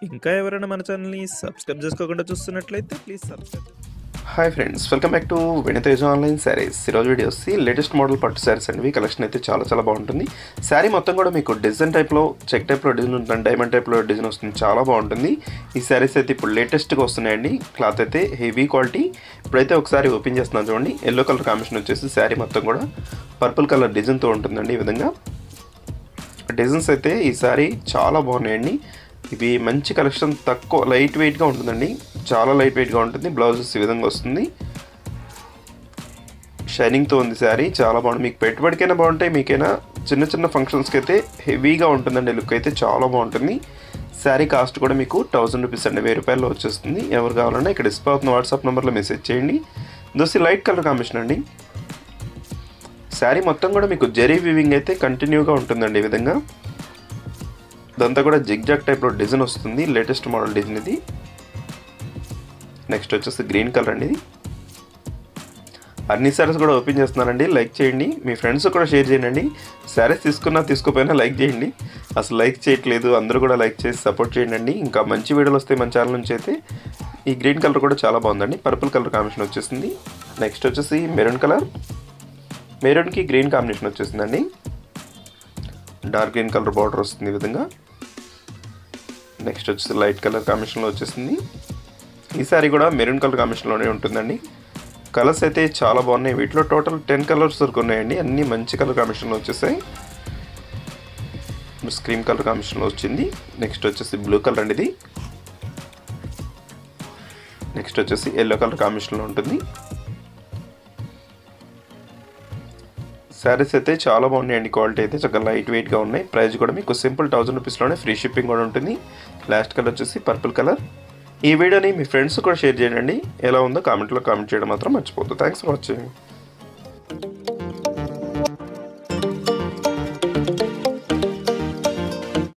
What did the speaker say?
ఇంకా ఎవరైనా మన ఛానల్‌ని సబ్స్క్రైబ్ చేసుకోకుండా చూస్తున్నట్లయితే please subscribe hi friends, welcome back to Vinateja online sarees. ఈరోజు వీడియో వచ్చి లేటెస్ట్ మోడల్ పట్టు శారీస్ అండి. కలెక్షన్ అయితే చాలా బాగుంటుంది. శారీ మొత్తం కూడా మీకు డిజైన్ టైప్లో, చెక్ టైప్లో డిజైన్ ఉంటుంది, డైమండ్ టైప్లో డిజైన్ వస్తుంది. చాలా బాగుంటుంది. ఈ శారీస్ అయితే ఇప్పుడు లేటెస్ట్గా వస్తున్నాయండి. క్లాత్ అయితే హెవీ క్వాలిటీ. ఇప్పుడైతే ఒకసారి ఓపెన్ చేస్తున్నాను చూడండి. ఎల్లో కలర్ కాంబినేషన్ వచ్చేసి శారీ మొత్తం కూడా పర్పుల్ కలర్ డిజైన్తో ఉంటుందండి. ఈ విధంగా డిజైన్స్ అయితే ఈ శారీ చాలా బాగున్నాయండి. ఇవి మంచి కలెక్షన్, తక్కువ లైట్ వెయిట్గా ఉంటుందండి. చాలా లైట్ వెయిట్గా ఉంటుంది. బ్లౌజెస్ ఈ విధంగా వస్తుంది. షైనింగ్తో ఉంది శారీ. చాలా బాగుంది. మీకు పెట్టుబడికైనా బాగుంటాయి, మీకైనా చిన్న ఫంక్షన్స్కి అయితే హెవీగా ఉంటుందండి. లుక్ అయితే చాలా బాగుంటుంది. శారీ కాస్ట్ కూడా మీకు 1000 రూపీస్ అండి, 1000 రూపాయల్లో వచ్చేస్తుంది. ఎవరు కావాలన్నా ఇక్కడ డిస్ప్లే అవుతున్న వాట్సాప్ నెంబర్లో మెసేజ్ చేయండి. దోసి లైట్ కలర్ కాంబినేషన్ అండి. శారీ మొత్తం కూడా మీకు జెరీ వీవింగ్ అయితే కంటిన్యూగా ఉంటుందండి. ఈ విధంగా ఇదంతా కూడా జిగ్జాగ్ టైప్లో డిజైన్ వస్తుంది. లేటెస్ట్ మోడల్ డిజైన్ ఇది. నెక్స్ట్ వచ్చేసి గ్రీన్ కలర్ అండి. ఇది అన్ని శారీస్ కూడా ఓపెన్ చేస్తున్నానండి. లైక్ చేయండి, మీ ఫ్రెండ్స్ కూడా షేర్ చేయండి. శారీస్ తీసుకున్నా తీసుకోపోయినా లైక్ చేయండి. అసలు లైక్ చేయట్లేదు, అందరూ కూడా లైక్ చేసి సపోర్ట్ చేయండి. ఇంకా మంచి వీడియోలు వస్తాయి మన ఛానల్ నుంచి అయితే. ఈ గ్రీన్ కలర్ కూడా చాలా బాగుందండి. పర్పుల్ కలర్ కాంబినేషన్ వచ్చేసింది. నెక్స్ట్ వచ్చేసి మెరూన్ కలర్, మెరూన్కి గ్రీన్ కాంబినేషన్ వచ్చేసిందండి. డార్క్ గ్రీన్ కలర్ బార్డర్ వస్తుంది ఈ విధంగా. నెక్స్ట్ వచ్చేసి లైట్ కలర్ కాంబినేషన్లో వచ్చేసింది. ఈ సారీ కూడా మెరూన్ కలర్ కాంబినేషన్లోనే ఉంటుందండి. కలర్స్ అయితే చాలా బాగున్నాయి. వీటిలో టోటల్ 10 కలర్స్ వరకు ఉన్నాయండి. అన్నీ మంచి కలర్ కాంబినేషన్లో వచ్చేసాయి. స్క్రీన్ కలర్ కాంబినేషన్లో వచ్చింది. నెక్స్ట్ వచ్చేసి బ్లూ కలర్ అండి ఇది. నెక్స్ట్ వచ్చేసి ఎల్లో కలర్ కాంబినేషన్లో ఉంటుంది. శారీస్ అయితే చాలా బాగున్నాయండి. క్వాలిటీ అయితే చక్కగా లైట్ వెయిట్గా ఉన్నాయి. ప్రైస్ కూడా మీకు సింపుల్ 1000 రూపీస్లోనే, ఫ్రీ షిప్పింగ్ కూడా ఉంటుంది. లాస్ట్ కలర్ వచ్చేసి పర్పుల్ కలర్. ఈ వీడియోని మీ ఫ్రెండ్స్ కూడా షేర్ చేయండి. ఎలా ఉందో కామెంట్లో కామెంట్ చేయడం మాత్రం మర్చిపోవద్దు. Thanks for watching.